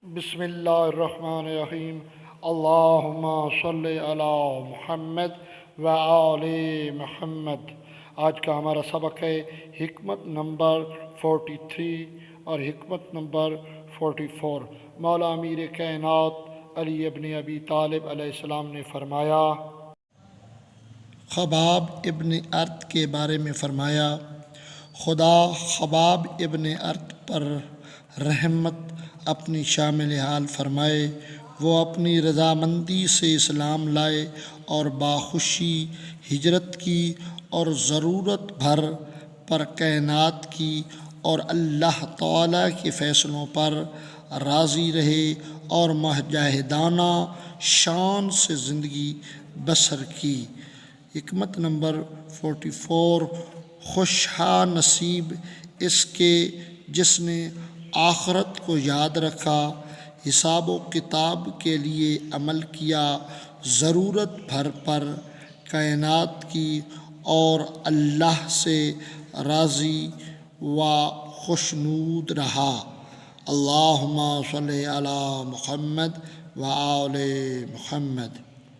بسم اللہ الرحمن الرحیم اللہم صلی علی محمد و آل محمد۔ آج کا ہمارا سبق ہے حکمت نمبر 43 اور حکمت نمبر 44۔ مولا امیر کائنات علی ابن ابی طالب علیہ السلام نے فرمایا، خباب ابن ارت کے بارے میں فرمایا، خدا خباب ابن ارت پر رحمت اپنی شامل حال فرمائے۔ وہ اپنی رضامندی سے اسلام لائے اور باخوشی ہجرت کی اور ضرورت بھر پر کائنات کی اور اللہ تعالیٰ کے فیصلوں پر راضی رہے اور مجاہدانہ شان سے زندگی بسر کی۔ حکمت نمبر 44۔ خوشحا نصیب اس کے جس نے آخرت کو یاد رکھا، حساب و کتاب کے لیے عمل کیا، ضرورت بھر پر کائنات کی اور اللہ سے راضی و خوشنود رہا۔ اللہم صلی علی محمد و آل محمد۔